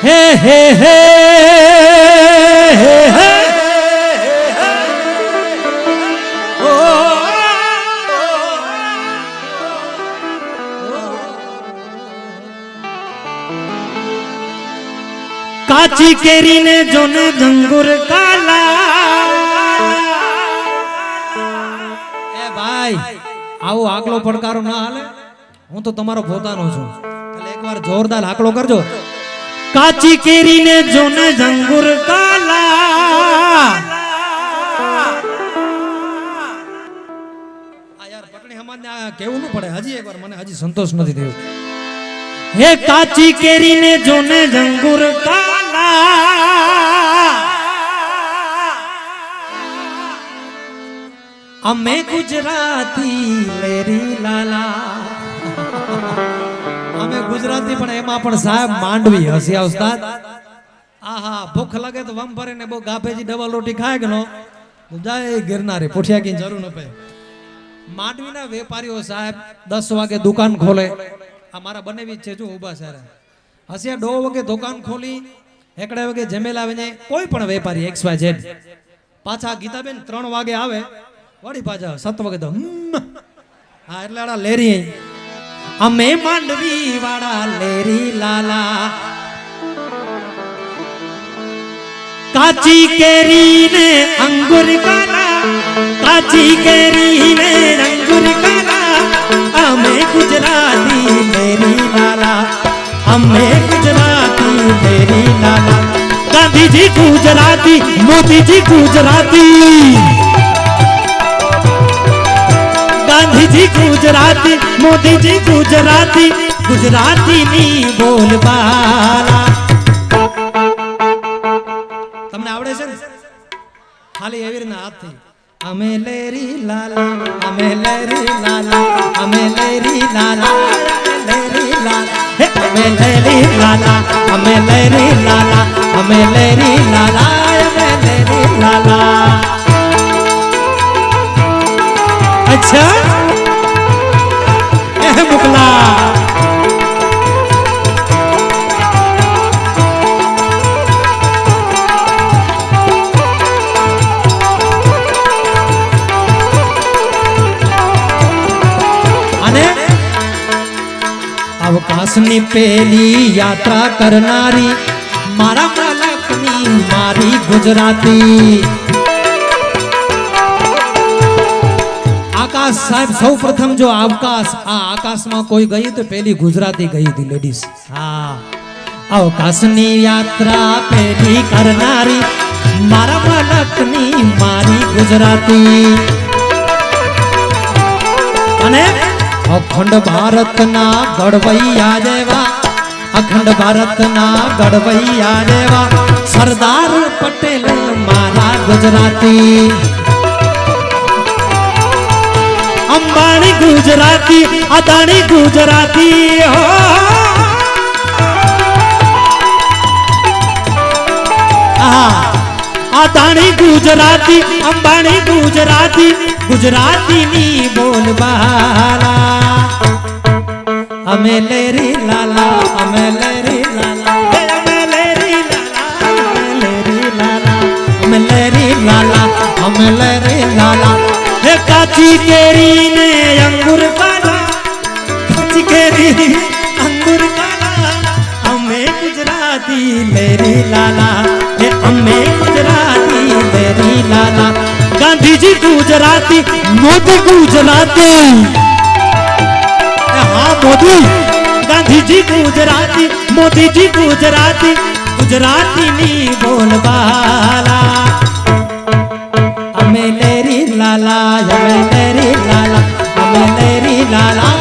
हे हे हे हे काची केरी ने जोने जंगुर काला ए भाई आओ आकलो પડકારો ના હાલે હું તો તમારો પોતાનો છું એટલે એકવાર જોરદાર આકલો કરજો કાચી કેરી ને જોને જંગુર કાલા આ યાર પટણી હમાને કેવું ન પડે હજી એકવાર મને હજી સંતોષ નથી થયો હે કાચી કેરી ને જોને જંગુર કાલા અમે ગુજરાતી લેરી લાલા અમે ગુજરાતી પણ એમાં પણ સાહેબ માંડવી હસ્યા ઉસ્તાદ આહા ભૂખ લાગે તો વમ ભરે ને બહુ ગાભેજી ડબલ રોટી ખાય કે નો જાય ગિરનારી પોઠિયા કી જરૂર ન પે માંડવીના વેપારીઓ સાહેબ 10 વાગે દુકાન ખોલે અમારા બનેવી છે જો ઉભા સારા હસ્યા 2 વાગે દુકાન ખોલી એકડે વાગે જમેલા આવે ને કોઈ પણ વેપારી XYZ પાછા ગીતાબેન 3 વાગે આવે વળી પાછા 7 વાગે તો હા એટલે આડા લેરી અમે માંડવી વાળા લેરી લાલા કાચી કેરી ને અંગુર કાલા કાચી કેરી ને અંગુર કાલા અમે ગુજરાતી લેરી લાલા અમે ગુજરાતી લેરી લાલા ગાંધીજી ગુજરાતી મોદીજી ગુજરાતી ગાંધીજી ગુજરાતી મોદીજી ગુજરાતી ગુજરાતી ની બોલબાલા તમને આવડે છે ને ખાલી એવી રીતના હાથથી અમે લેરી લાલા અમે લેરી લાલા અમે લેરી લાલા લેરી લાલા અમે લેરી લાલા અમે લેરી લાલા અમે લેરી લાલા અમે લેરી લાલા अच्छा मुकला अवकाशनी पहली यात्रा करनारी मारा मलकनी मारी गुजराती आकाश साहब सौ प्रथम जो अवकाश आकाश में कोई गई तो पहली गुजराती गई थी लेडीज हाँ अवकाशनी यात्रा पहली करनारी मारा मलकनी मारी गुजराती अने अखंड भारत ना गढ़वैया जेवा अखंड भारत ना गढ़वैया जेवा सरदार पटेल मारा गुजराती अंबानी गुजराती अदानी गुजराती हो अदानी गुजराती अंबानी गुजराती गुजराती नी बोलबाला અમે લેરી લાલા અમે લેરી લાલા અમે લેરી લાલા અમે લેરી લાલા અમે લેરી લાલા અમે લેરી લાલા હે કાચી કેરી ને અંગુર કાલા કાચી કેરી અંગુર કાલા અમે ગુજરાતી લેરી લાલા હે અમે ગુજરાતી લેરી લાલા ગાંધીજી ગુજરાતી મોદી ગુજરાતી हाँ मोदी गांधीजी गुजराती मोदीजी गुजराती गुजराती नी बोलबाला અમે લેરી લાલા અમે લેરી લાલા અમે લેરી લાલા